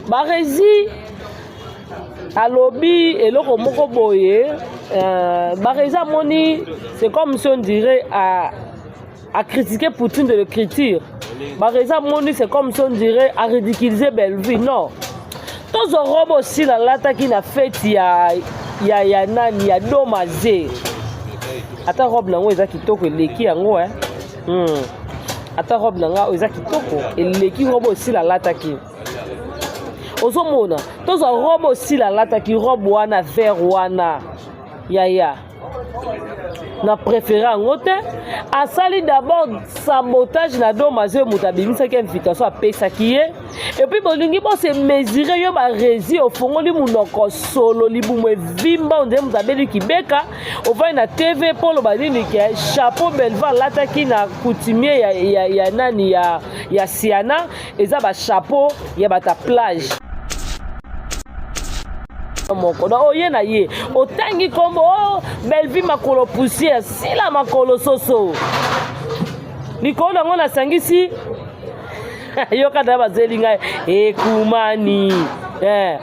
Barési alobi eloko moko boye Barési moni c'est comme si on dirait à critiquer Poutine de l'écriture. Barési moni c'est comme si on dirait à ridiculiser Bellevue. Non. Tous les robes aussi la lata qui n'a fait il y a nani ya domazé. Ata robe nango eza kitoko eleki yango ata robe nango eza kitoko eleki robe aussi la lata ki. Ozomona tous les robes aussi la lata ki robe wana vert wana ya na préféré yango te asali d'abord sabotage na domazé mutabimisaki invitation apesaki ye et puis bolingi bo se mesurer yo ba rési ofongoli munoko solo libumu evimba onde mutabeli kibeka ovai na TV polo badini ke chapeau Bellevue lataki na coutumier ya nani ya Siana eza ba chapeau ya bata plage moko na oye na ye otangi kombo Bellevue makolo poussière sila makolo soso likolo nango nasangisi yoka na bazeli ngai ekumani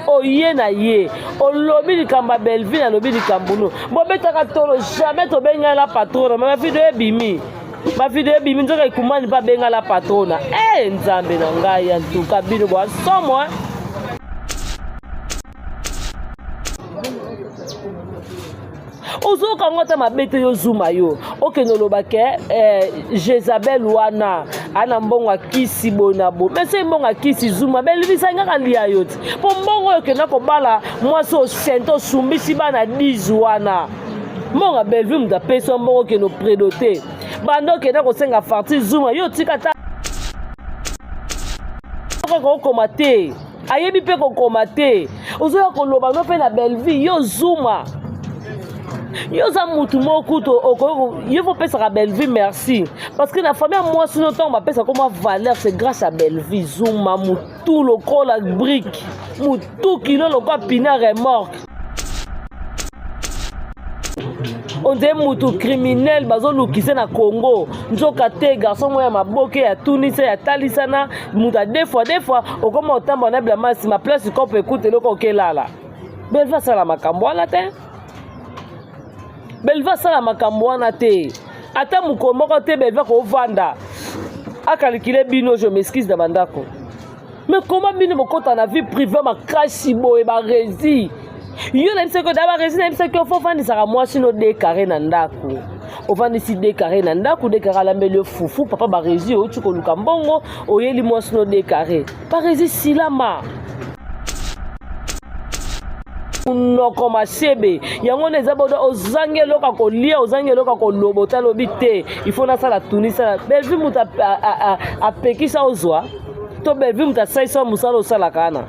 oye na ye olobi likamba Bellevue na lobi likambuno bobetaka tolo jamais tobenga la patronne ma video ebimi nzoka ekumani pa benga la patronne nzambe na ngai en tout cas bino bo somo ozoka ngota mabete yo zuma yo okenoloba ke Jezabel wana ana mbongo akisi bonabo mais c'est mbongo akisi zuma Bellevue sanga lia yo ti po mbongo yo kena ko bala mwasi o sento sumbisi bana 10 wana mbongo Bellevue mda peso mbongo keno prédoté bando kena ko senga farti zuma yo tika ta ko komate ayebi pe ko komate ozoya ko loba no pe na Bellevue yo zuma yo za mutu moko to il faut penser à Bellevue merci parce que la famille moi sinon temps on penser comme valeur c'est grâce à Bellevue zuma mutu lokola brique mutu kilo lokola pina remorque on dit mutu criminel bazo lukise na Congo nzoka te garçon moya maboke ya Tunis ya talisana muta des fois au comme autant on a blama si ma place qu'on peut écouter le kokelala Bellevue ça la makambo la te Bellevue sala makambo wana te ata mukomoko te Bellevue ko vanda akalikile bino je m'excuse na bandako mais comment bino bokota na vie privée makasi boye ba rési yo na mseko da ba rési na mseko fo fandi saka mwasi no décaré na ndako ofandi si décaré na ndako décaré la mbele fufu papa ba rési o tiko luka mbongo oyeli mwasi no décaré ba rési silama noko masebe yango neza bodo ozangelo ka kolia ozangelo ka kolobota lobi te il faut na sala tunisa Bellevue muta a pekisa ozwa to Bellevue muta saisa musalo sala kana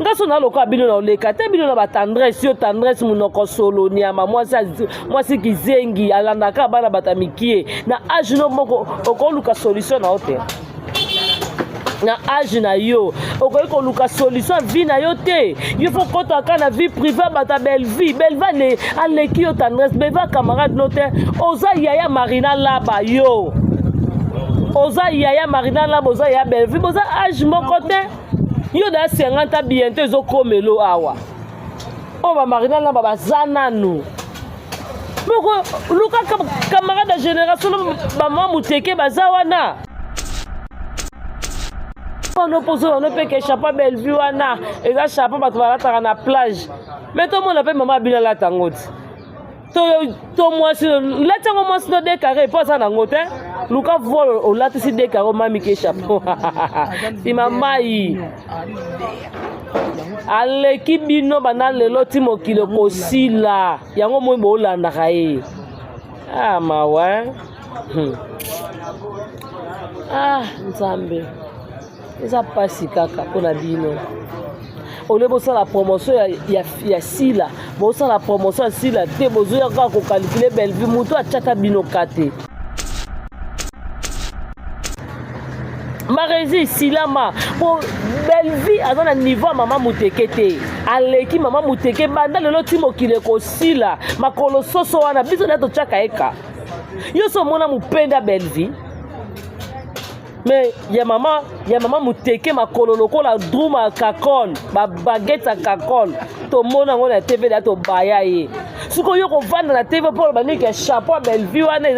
ngaso na loka bino na oleka te bino na ba tendresse yo tendresse munoko solo niama mwasi kizengi alandaka bana batamikie na age no moko okoluka solution na hotel na age na yo okoki koluka solution vie na yo te il faut kota ka na vie privée bata Bellevue ne aleki yo tendresse Bellevue camarade no te oza yaya Marina Laba yo oza yaya Marina Laba oza ya Bellevue boza age moko te yo da 50 bientôt ezokomelo awa o ba Marina Laba bazananu moko luka camarade de génération ba mwa muteke baza wana on oppose on peut que chapeau Bellevue wana eza chapeau bato balataka na plage mais to mona pe mama bina la tangoti to mwasi latango mwasi no décaré pas ça nango te luka vol o latisi décaré mami ke chapeau si mama yi aleki bino bana lelo ti mokilo kosila yango moi bo olandaka ye mawa nzambe eza pasi kaka mpona bino ole bosala promotion ya sila bosala promotion ya sila te bozoya kaka kokalkule Bellevue mutu atiaka bino kate marezi silama po Bellevue aza na niveau ya mama muteke te aleki mama muteke banda lelo ti mokili kosila makolo soso wana biso nde totiaka eka yo so omona mopenda Bellevue mais ya maman muteke makolo lokola druma kakol ba baguette à kakol to mona ngona TV da to baya ye suko yo ko vanda na TV pour bani ke chapeau belle vie wana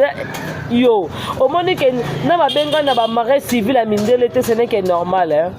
yo o moni ke na mabenga na ba marais civil a mindele te ce n'est que normal hein.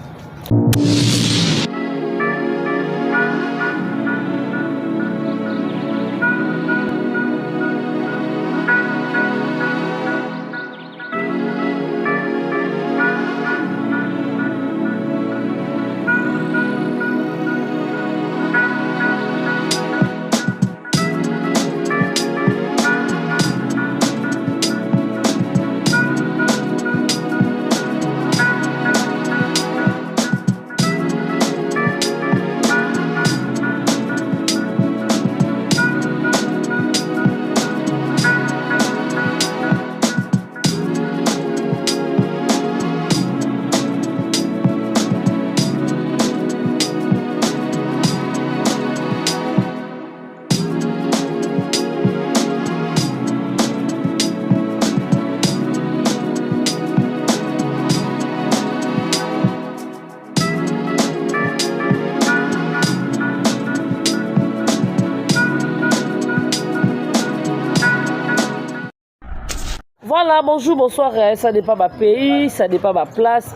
Voilà, bonjour, bonsoir, ça dépend de ma pays, ça dépend de ma place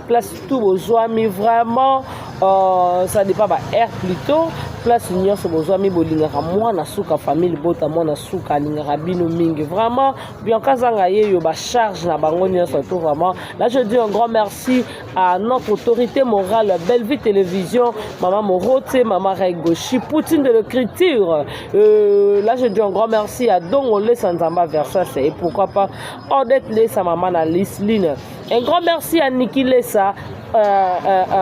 tout besoin, mais vraiment, ça dépend de ma air plutôt, place union sur besoin, mais bolingara, moi, na souka famille, bota, moi, na souka, lingara, bino mingi, vraiment, bien, kazangaye, yo, ba charge, na bangonia, surtout, vraiment. Là, je dis un grand merci à notre autorité morale, Belle Vie Télévision, Maman Morote, Maman Raigoshi, Poutine de l'écriture. Là, je dis un grand merci à Dongole Sanzamba Versace et pourquoi pas Odette Lessa, Maman na Lisline. Un grand merci à Niki Lessa,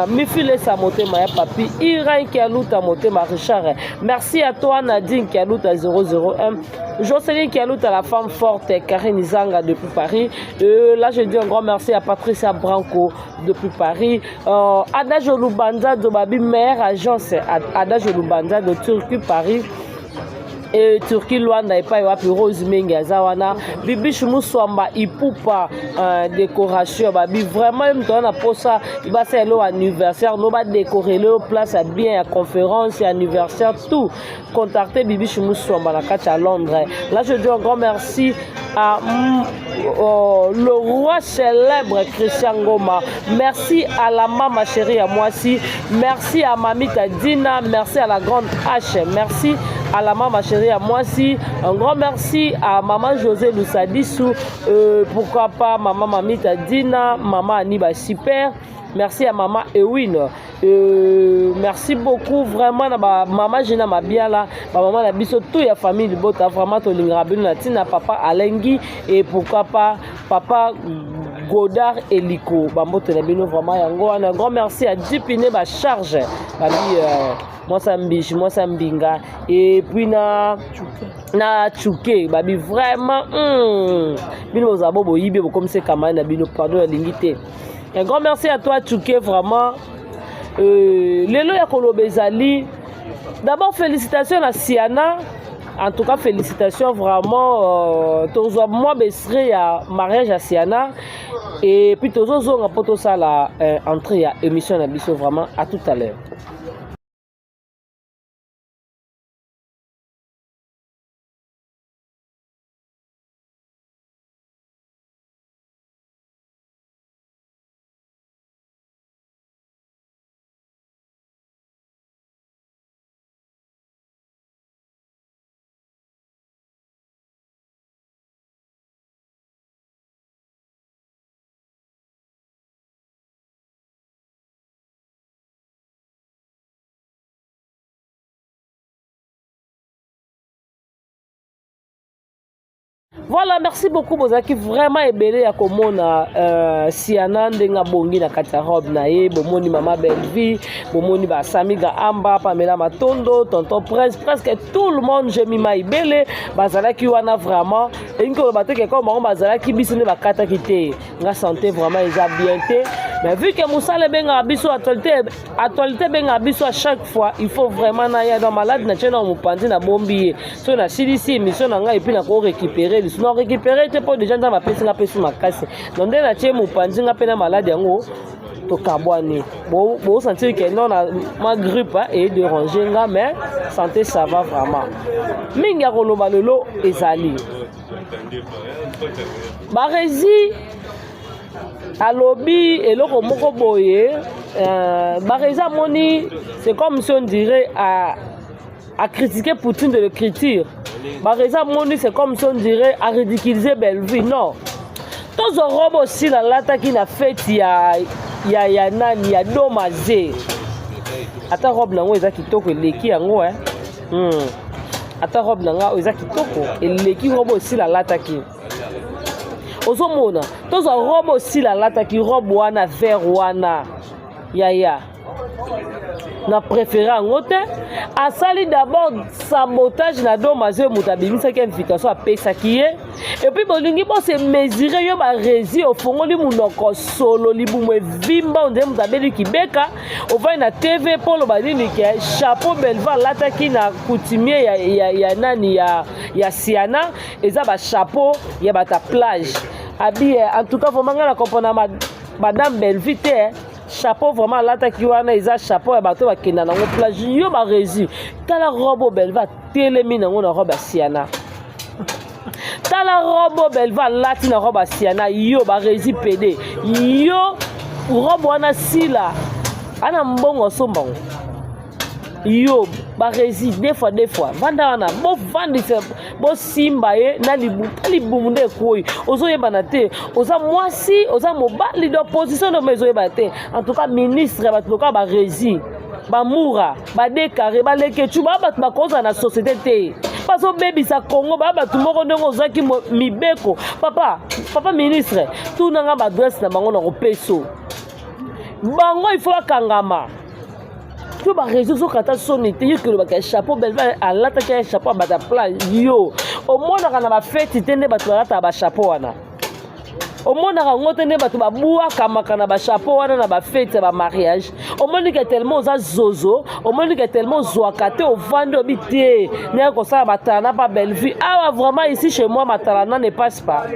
Mifi Lessa Motema Papi, Iran Kialouta Motema Richard. Merci à toi Nadine Kialouta 001. Jocelyne Kialouta, la femme forte, Karine Zanga depuis Paris. Là, je dis un grand merci à Patricia Branco depuis Paris. Ada Jolubanza de Babi, mère agence Ada Jolubanza de Turquie, Paris. Et Turquie Luanda et pas wapi Rose Menga Zawana Bibi Shumuswamba Ipupa décoration babi vraiment même toi na posa il va faire l'anniversaire no va décorer le place à bien à conférence et anniversaire tout contacter Bibi Shumuswamba la carte à Londres. Là je dis un grand merci à le roi célèbre Christian Ngoma. Merci à la maman chérie à moi aussi. Merci à Mamita Dina, merci à la grande H, merci à la maman chérie à moi aussi. Un grand merci à maman José Lussadissou, pourquoi pas maman Mamita Dina, maman Aniba Super. Merci à maman Ewin. Merci beaucoup vraiment à maman Gina Mabiala, maman la biso toute la famille de Bota vraiment to lingrabinu na tina papa Alengi et pourquoi pas papa Godard et Liko. Bambote na bino vraiment yango un grand merci à Jipine ba charge. Babi moi ça mbinga et puis na Tchouké babi vraiment bino zabo boyibe comme c'est kamana na bino pardon la lingité. Un grand merci à toi Tchouké vraiment. Lelo ya Kolobezali. D'abord félicitations à Siana. En tout cas félicitations vraiment tozo moi besserai à mariage à Siana et puis tozo zonga poto ça la entrée à émission na biso vraiment à tout à l'heure. Voilà, merci beaucoup Bozaki vraiment ébélé à komona Siana ndenga bongi na katarob na ye bomoni mama Belvi bomoni ba Samiga Amba Pamela Matondo tonton Prince presque tout le monde j'ai mis ma ébélé bazalaki wana vraiment et inko bateke comme on bazalaki bisine ba kata kité nga santé vraiment ils a bien été Mais vu que Moussala benga abiso actualité benga abiso à chaque fois, il faut vraiment na ya dans malade na tena mupandi na bombi. So na silisi émission na nga et puis na ko récupérer, sinon récupérer te pour déjà dans ma pesi nga pesi makasi. Donc na tie mupandi nga pena malade yango to kabwani. Bon sentir que non ma grippe est dérangée nga mais santé ça va vraiment. Minga ko loba lolo ezali. Barezi alobi eloko moko boye Bareza moni c'est comme si on dirait à critiquer Poutine de l'écriture. Bareza moni c'est comme si on dirait à ridiculiser Belleville. Non. Tous les robots aussi la lata qui n'a fait il y a nani ya domazé. Ata robe nango eza kitoko eleki yango Ata robe nanga eza kitoko eleki robo aussi la lata ki. Ozomona, tous les robots aussi la lata ki robe wana vert wana. Ya. Na préféré en côté a sali d'abord sabotage na domazé mutabimisa ki invitation a pesa ki et puis bolingi bo se mesurer yo ba rési au fongoli munoko solo libumu vimba onde mutabeli kibeka o va na TV polo badini ke chapeau belva lataki na coutumier ya nani ya Siana eza ba chapeau ya bata plage abi en tout cas vraiment na comprendre madame Belvite chapeau vraiment lataki wana eza chapeau ya bato bakenda nango plage yo ba rési tala robe belva telemi nango na robe Siana tala robe belva lati na robe Siana yo ba rési PD yo robe wana sila ana mbongo sombango yo ba rési deux fois vanda wana bo vandi bo simba ye na libumu nde koyi ozoyeba na te oza mwasi oza mobali d'opposition de mezoyeba te en tout cas ministre bato loka ba rési ba moura ba décaré ba leketu ba bato bakoza na société te bazo bebisa Congo ba bato moko ndenge ozaki mibeko papa ministre tout nanga ba adresse na bango na kopeso bango il faut kangama tout ba réseau so kata sonité yo que le chapeau belva à l'attaque chapeau ba ta plage yo au monde na ba fête tende ba to ba chapeau wana au monde na ngote ne ba to ba bua kamaka na ba chapeau wana na ba fête ba mariage au monde que tellement za zozo au monde que tellement zoakate au vendre bité ne ko ça batana pas belle vie ah vraiment ici chez moi matalana ne passe pas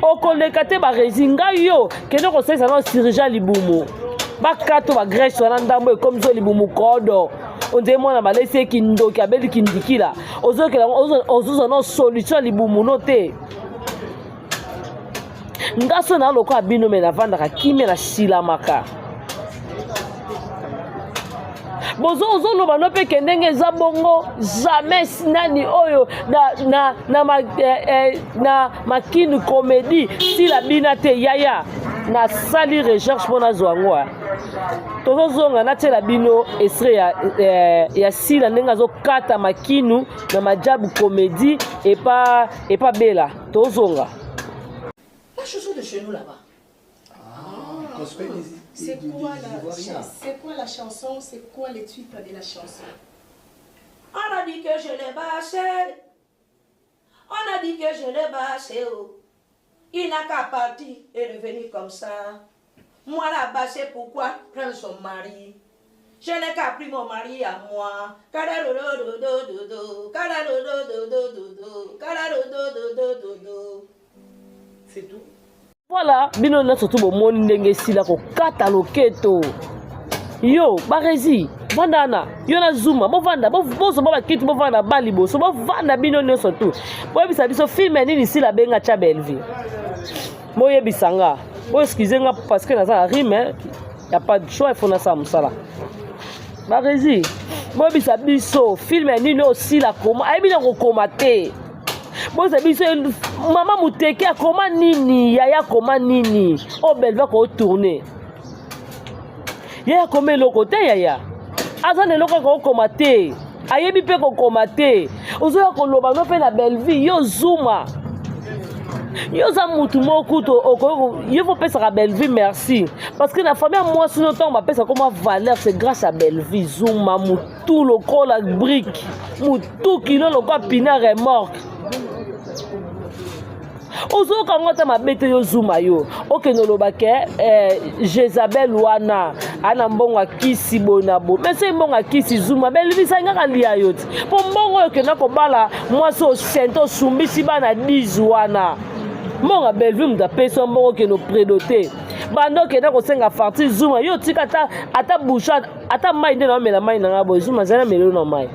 au kolekate ba résinga yo que ne ko ça na dirigeant libumu bakato ba Grèce wana ndambo comme zo libumu kodo onde mona balese kindoki abeli kindikila ozokela ozuzo no solution libumu note ngaso na loko abino mena vanda ka kimé na silamaka bozo ozoloba no pe kendenge za bongo jamais nani oyo na makinu comédie si la binate yaya na sali recherche pona zwango tozozonga na tela bino estre ya sila ndenga zo kata makinu na majabu comédie et pas bela tozonga la chanson de chez nous là-bas. C'est quoi la chanson? C'est quoi les titres de la chanson? On a dit que je l'ai bâché. On a dit que je l'ai bâché. Oh. Il n'a qu'à partir et revenir comme ça. Moi la bâché, pourquoi prendre son mari? Je n'ai qu'à pris mon mari à moi. C'est tout. Voilà, bino na surtout bo moni ndenge sila ko kata loketo. Yo, barezi, vandana, yo na zuma, bo vanda, bo so ba kiti bo vanda bali bo, so bo vanda bino ne surtout. Bo bisa biso film nini sila benga cha Belleville. Mo yebisanga. Bo excusez nga parce que na ça rime, y a pas de choix, il faut na ça musala. Barezi, bo bisa biso film nini aussi la koma, ai bino ko komate. Bon c'est biso maman muteke akoma nini yaya koma nini o Belleville ko tourner yaya koma loko te yaya azane loko ko komate ayebi pe ko komate ozoya ko loba no pe na Belleville yo zuma yo za mutu moko to yo faut pesa ka Belleville merci parce que la famille moi sur le temps ma pesa comme valeur c'est grâce à Belleville zuma mutu loko la brique mutu kilo loko pina remorque ozo kangota mabete yo zuma yo okenoloba ke Jezabel wana ana mbongo akisi bonabo mais c'est mbongo akisi zuma belvisa ngaka lia yo ti po mbongo yo kena ko bala mwasi osento sumbisi bana 10 wana mbongo belvi muta peso mbongo keno prédoté bando kena ko senga farti zuma yo tika ata boucha ata mai nde na mela mai na ngabo zuma zana melo na mai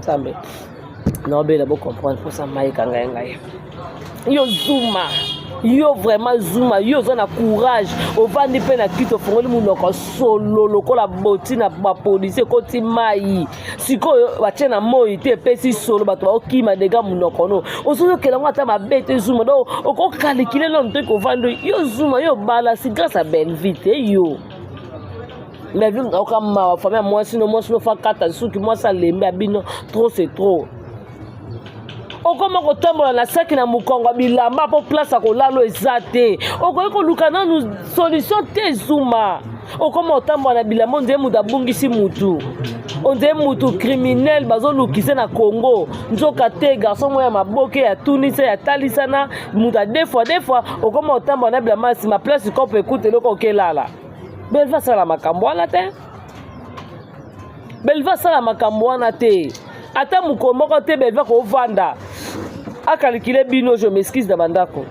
Sambe. Non, mais là, vous comprenez, pour ça, Maïka, yo Zuma, yo vraiment Zuma, yo zona courage, au va ni peine à quitte au fond, le solo, le la bottine à ma police, côté maï, si quoi, va tiens à moi, il était pessi solo, bah toi, qui m'a dégagé mon okono, au solo que la moi, t'as ma bête Zuma, donc, au quoi, calculer l'homme truc au vendre, yo Zuma, yo bala, c'est grâce à belle vite, yo. Mais vu que ma famille moi sinon fa kata suki moi ça lembe abino trop c'est trop okoma ko tambola na saki na mukongo bilamba po place ko lalo ezate okoyi ko lukana nous solution te Zuma okoma tambola na bilamba nde muda bungisi mutu onde mutu criminel bazo lukise na Congo nzoka te garçon moya maboke ya Tunis ya talisana muda des fois okoma tambola na bilamba si ma place ko peut écouter loko kelala Belva sala makambo wana te. Belva sala makambo wana te. Ata mukomoko te Belva ko vanda. A calculer bino je m'excuse da bandako.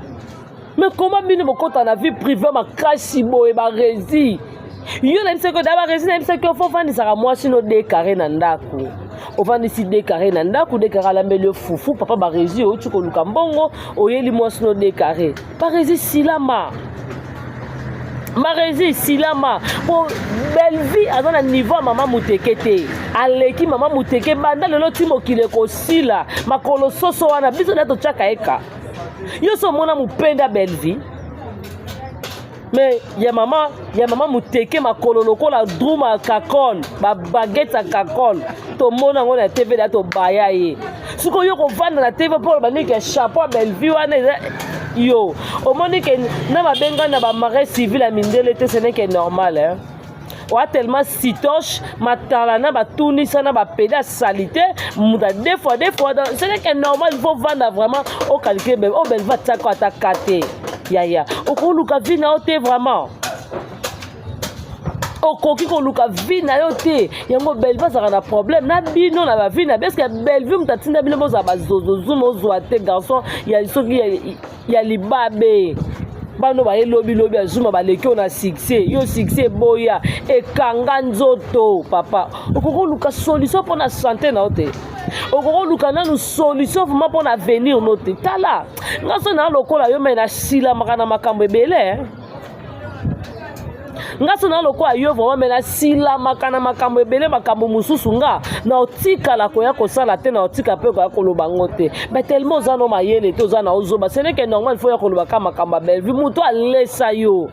Mais comment bino mokota na vie privée makasi boye ba rezi. Yo na mseko da ba rezi na mseko fo vandi saka moi sino de carré na ndako. O vandi si de carré na ndako de carré la mbele fufu papa ba rezi o tuko luka mbongo oyeli moi sino de carré. Ba rezi silama. Marezi silama pour belle vie à un niveau maman mutekete aleki maman muteke banda lelo timo kile ko sila makolo soso wana biso na to chaka eka yo so mona mupenda belle vie mais ya maman muteke makolo lokola druma kakon ba baguette kakon to mona ngona TV da to baya ye suko yo ko vanda na TV pour ba nike chapeau belle vie wana yo au monde que na babenga na ba marais civil à mindele te ce n'est que normal hein wa tellement sitoche matala na ba tunisa na ba péda salité muda des fois ce n'est que normal il faut vendre vraiment au calculer au bel va ta ta kate ya au ko luka vina o te vraiment okoki ko luka vina yo te yango belva za na problème na bino na ba vina parce que belvi mutatinda bino boza ba zozo zumo zo te garçon ya soki ya libabe bano ba lobi azuma ba leki na succès yo succès boya e kanga nzoto papa okoko luka solution pour na santé na ote okoko luka na nous solution vraiment pour avenir note tala ngaso na lokola yo mena sila makana makambo ebele ngaso na lokola yo vraiment mena sila makana makambo ebele makambo mususu nga na otika la koya ko sala te na otika pe ko koloba ngote mais tellement zano mayele to zana ozoba ce n'est que normal il faut ya koloba kama kamba belle vie muto alesa yo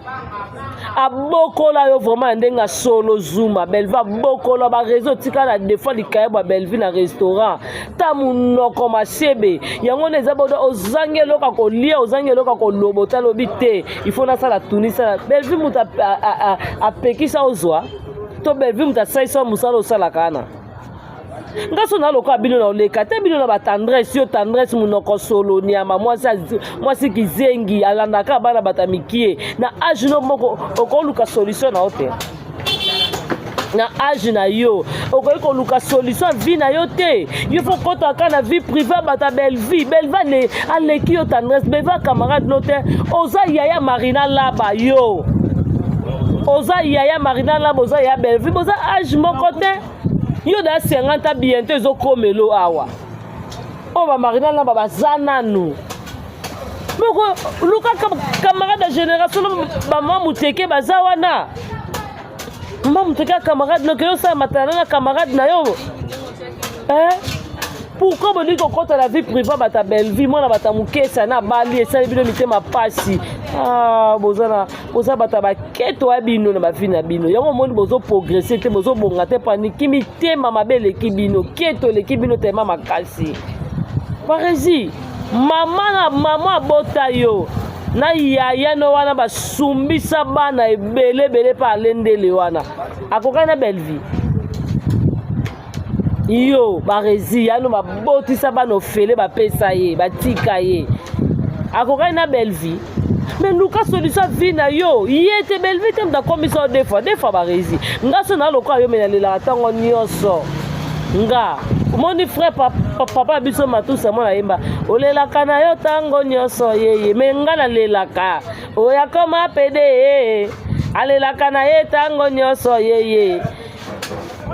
abokola yo vraiment ndenga solo Zuma belva bokola ba réseau tika na des fois likayeba belvi na restaurant ta munoko masebe yango neza bodo ozange loka ko lia ozange loka ko lobota lobite il faut na sala tunisa belvi muta a pekisa ozwa to belvi muta saisa musala osala kana ngaso na loko abino na oleka te bino na ba tendresse yo tendresse munoko solo ni ama mwasi kizengi alandaka bana batamikie na age no moko okoluka solution na ote na age na yo okoluka luka solution vie na yo te yo faut kota kana vie privée bata belle vie ne aleki yo tendresse beva camarade note oza yaya Marina laba yo oza yaya Marina laba oza ya belle vie oza age moko te yo da 50 bientôt zo komelo awa o ba Marina na baba zananu moko luka camarade de génération ba mama muteke bazawana mama muteke camarade no yo sa matana na camarade na yo pourquoi on dit qu'on compte la vie privée bata belle vie moi na bata mukesa na bali esali bino mitema pasi bozana bata ba keto abino na ba vie na bino yango moni bozo progresser te bozo bonga te paniki mitema mabele kibino keto le kibino tema makasi parezi mama bota yo na yaya no wana basumbisa bana ebele pa lendele wana akokana belle vie yo barezi yano babotisa bano fele bapesa ye batika ye akokai na belle vie mais luka solution vie na yo ye te belle vie te mda komisa deux fois barezi nga so na lokwa yo mena lela tango nyonso nga moni frère papa biso matusa mona yemba olelaka na yo tango nyonso yeye me nga na lelaka oya koma pede alelaka na ye tango nyonso yeye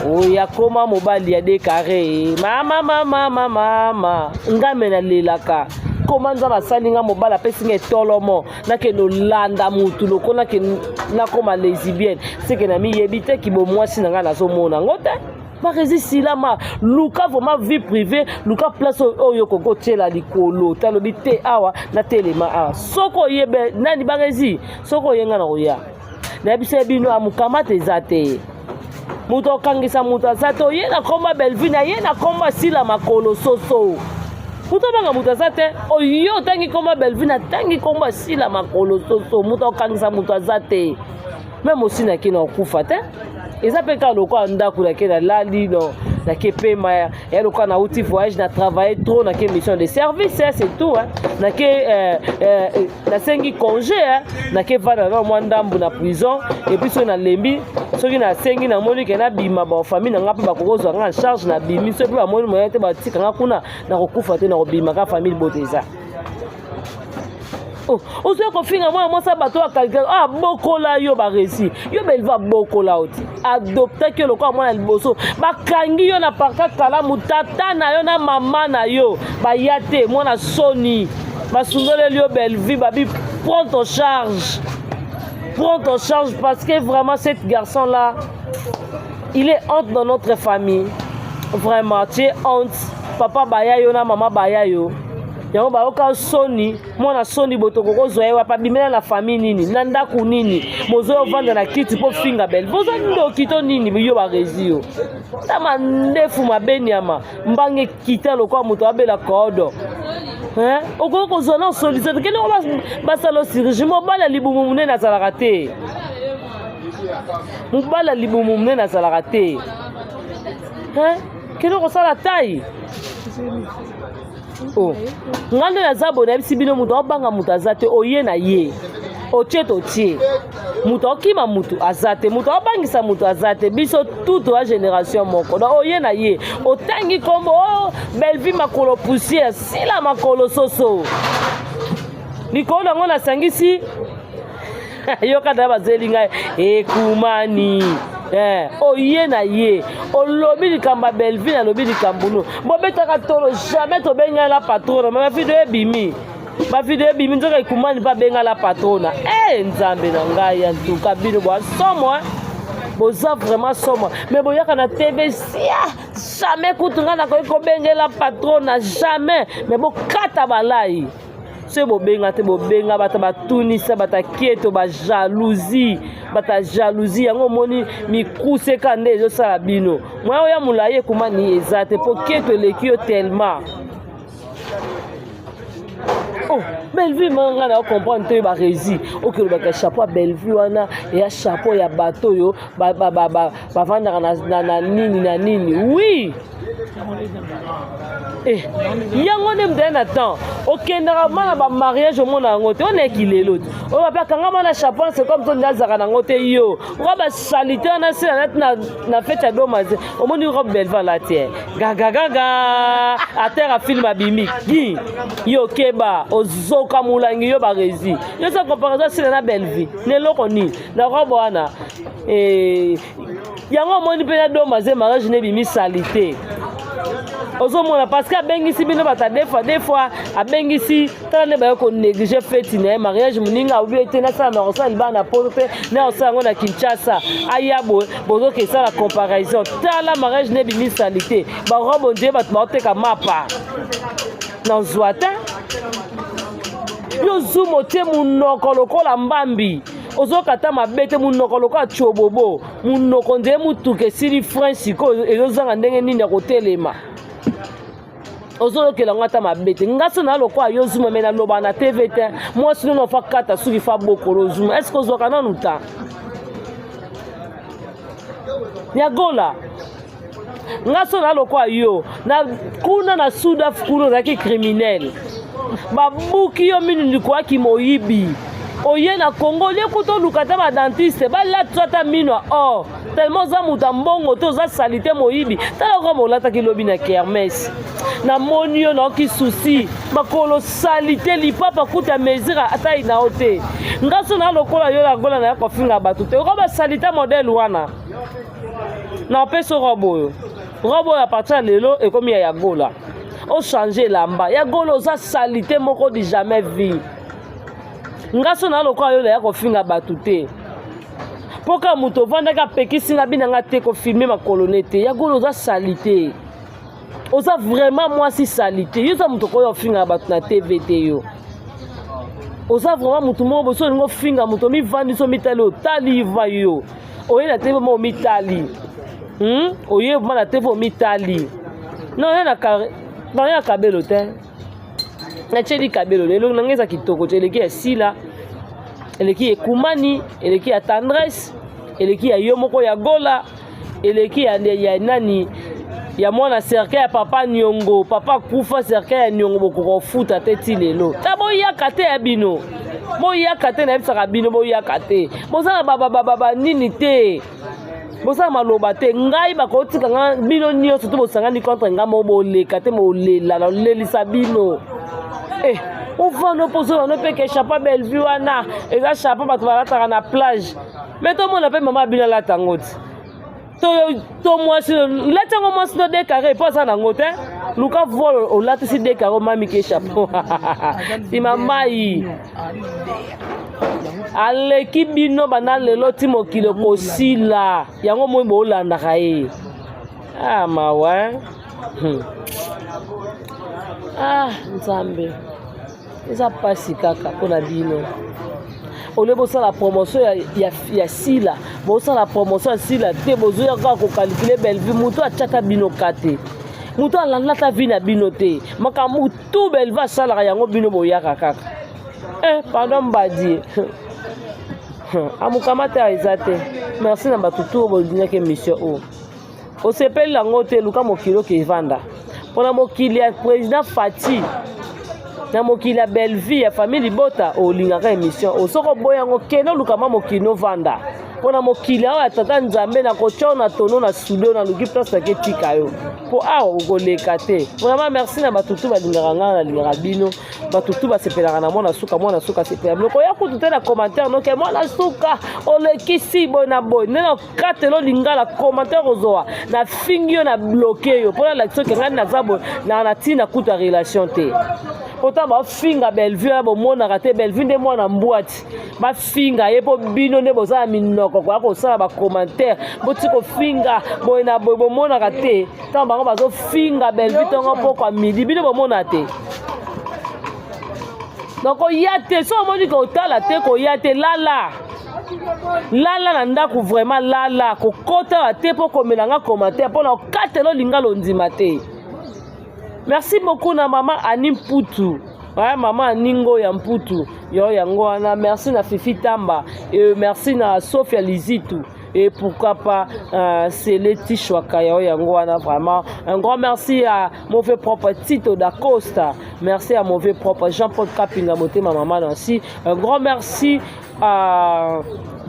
oya koma mobali ya dekare mama nga mena lelaka koma nza basali nga mobali apesi nga etolomo nake nolanda mutu lokona ke nakoma lesbienne seke na miyebi te kibomwasi na nga nazomona ngo te barezi silama luka vraiment vie privée luka place oyo koko tiela likolo talobi te awa na telema awa soko yebe nani barezi soko yenga na koya na bisa bino amukamata eza te mutu okangisa mutu aza te oye na komba belvi na ye na komba sila makolo soso mutu obanga mutu aza te oyo otangi komba belvi na tangi komba sila makolo soso mutu okangisa mutu aza te meme osi na kina okufa te eza mpe kaka lokwa ndako nake nalali no nake pema ya lokwa nauti voyage na travailler trop nake mission de service c'est tout nake nasengi congé nake vanda na mwa ndambu na prison epuis soki nalembi soki nasengi namoni ke nabima bafamille nanga mpe bakokozwa nga en charge na bimi soki mpe bamoni moyen te batikanga kuna nakokufa te nakobima ka famille bote eza ozoya kofinga mwana mwasi bato bakalika bokola yo baresi yo belva bokola oti adoptaki yo lokola mwana liboso bakangi yo na parka kalamu tata na yo na mama na yo baya te mwana soni basundoleli yo belvi babi prends ton charge parce que vraiment cet garçon là il est honte dans notre famille vraiment tu es honte papa baya yo na mama baya yo yango bayoka soni mwana soni botoko kozwa ye wapa bimela na famille nini na ndako nini mozoyo vanda na kiti mpo finga belle boza ndo kito nini yo barezi yo tama ndefu mabeniama mbange kita lokwa moto abela kodo okoki kozwa na solution te kende basala chirurgie mobala libumu munene azalaka te mobala libumu munene azalaka te kende kosala tai ngando ya zabo na bisi bino mutu obanga mutu azate oye na ye otie totie mutu okima mutu azate mutu obangisa mutu azate biso toute la génération moko na oye na ye otangi kombo belvi makolo poussière sila makolo soso likolo nango nasangisi yoka da bazelinga ekumani oye na ye olobi likamba belvi na lobi likambunu bobetaka tolo jamais tobenga la patrona ma video ebimi nzoka ikumani pa benga la patrona nzambe na ngai ya ntuka bino bwa somo boza vraiment somo mais boyaka na TV jamais kutunga na kobenga la patrona jamais mais bokata balai se bobenga te bobenga bata batunisa bata kieto ba jalousie yango moni mikuse kande ezosala bino mwa oya mulaye kumani ezate po kieto eleki yo tellement Bellevue manga na comprendre te ba rési OK le ba chapeau à Bellevue wana ya chapeau ya bateau yo ba vendre na nini oui yango ne mdena temps okendaka mana ba mariage mona ngote on est kilelo o ba kanga mana chapeau c'est comme ton nazaka na ngote yo o ba salité na se na fête ya domaze o moni robe Bellevue la tie gaga a terre a film abimi yo keba ozoka mulangi yo ba rési yo sa comparaison c'est na Bellevue ne lokoni na robe wana yango moni pe na domaze mariage ne bimi salité ozomona parce que abengisi bino bata des fois abengisi tala ne ba ko négliger fête na mariage muninga obi ete na sala na osala bana pote na osala ngona Kinshasa ayabo bozo ke sala comparaison tala mariage ne bimi salité ba robo ndie bat maoteka mapa na zwata yo zumo te munoko lokola mbambi ozokata mabete munoko lokola chobobo munoko ndie mutuke sili France ko ezozanga ndenge nini ya kotelema ozolokela ngata mabete ngaso na lokwa yo zuma mena loba na TV te moi sinon no fa kata suki fa bokolo zuma est-ce que ozoka nanu ta ya gola ngaso na lokwa yo na kuna na Sudaf kuna zaki criminel babuki yo minuni kwa kimoyibi oye na Congo le kuto lukata ba dentiste ba la tsata mino or tellement za muta mbongo to za salite moyibi tala ko molata ki lobi na kermesse na monio na ki souci makolo salite li papa kuta mesira ata ina ote ngaso na lokola yo la gola na ko finga batute ko ba salite modèle wana na peso robo ya partir lelo et comme ya gola o changer lamba ya golo za salite moko di jamais vu ngaso na lokola yo ya ko finga batute poka muto vanda ka pekisi na binanga te ko filmer ma colonete ya golo za salite oza vraiment moi si salite yo za muto ko yo finga batu na TV te yo oza vraiment muto mo boso ngo finga muto mi vandi so mitali o tali va yo oye na TV mo mitali oye ma na TV o mitali non ya na kabelo te na cheli kabelo lelo nangeza kitoko cheleki ya sila eleki ekumani eleki ya tendresse eleki ya yomoko ya gola eleki ya nani ya mwana cercle ya papa nyongo papa kufa cercle ya nyongo boko futa teti lelo tabo yaka te ya bino mo yaka te na bisaka bino bo yaka te bozala baba nini te bozala maloba te ngai bakotika nga bino nyonso to bosangani contre nga mo boleka te mo lela na lelisa bino ufano pozo no pe ke chapa Bellevue wana eza chapa bato balataka na plage mais to mona pe mama bina la tangoti to mwasi latango mwasi no décaré poza na ngote luka volo o latisi décaré mami ke chapeau si mamai aleki bino bana lelo ti mokilo kosila yango moi bolandaka ye mawa nzambe eza pasi kaka mpona bino ole bosala promotion ya sila bosala promotion ya sila te bozoya kaka kokalkule Bellevue moto atiaka bino kate moto alandata vi na bino te makambo tu Bellevue asalaka yango bino boyaka kaka pardon mbadi amukama te eza te merci na bato tu bolingaki émission o osepeli yango te luka mokili okevanda mpona mokili ya président Fati na mokili ya Bellevue ya famille Libota olingaka émission osoko boyango keno lukama mokili no vanda mpona mokili awa ya tata nzambe na kotia na tono na sudo na luki place ake tika yo mpo awa okoleka te vraiment merci na batutu balingaka nga nalingaka bino batutu basepelaka na mwana suka sepela biloko ya kutu te na commentaire noke mwana suka olekisi boy na boy nde na katelo lingala commentaire ozowa na fingi yo na bloke yo mpona lakisi oke ngani naza boy na ntina kutu ya relation te pourtant bafinga Bellevue ya bomonaka te Bellevue nde mwana mbwati bafinga ye mpo bino nde bozala minoko koya kosala bacommentaire boti kofinga boye na boye bomonaka te ntango bango bazofinga Bellevue ntongo mpo kwa midi bino bomona te donc koya te so omoni kotala te koya te lala na ndako vraiment lala kokotala te mpo komelanga commentaire mpona okatela olinga londima te. Merci beaucoup na maman Ani Mputu. Maman Aningo ya Mputu. Yo yango wana. Merci na Fifi Tamba. Et merci na Sophia Lizitu. Et pourquoi pas Seleti Chouaka yo yango wana vraiment. Un grand merci à mauvais propre Tito da Costa. Merci à mauvais propre Jean-Paul Kapinga Motema maman aussi. Un grand merci à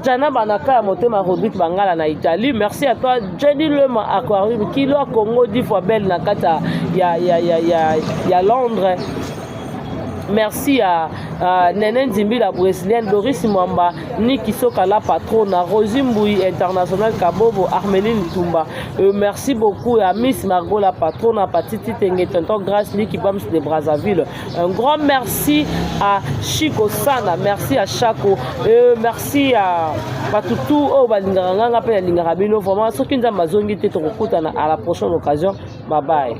Jana Banaka ya Motema Rodrigue Bangala na Italie. Merci à toi Jenny Lema Aquarium Kilo Congo 10 fois belle na kata ya Londres. Merci à Nene Nzimbi la brésilienne, Doris Mwamba, Niki Soka la patronne, Rosie Mboui international Kabobo, Armeline Tumba. Merci beaucoup à Miss Margot la patronne, à Patiti Tengue, Tonton Grâce, Niki Bams de Brazzaville. Un grand merci à Chico Sana, merci à Chaco, merci à Patutu, Balinganga, Pelingarabino, vraiment, ce qui nous a mazongi, à la prochaine occasion. Bye bye.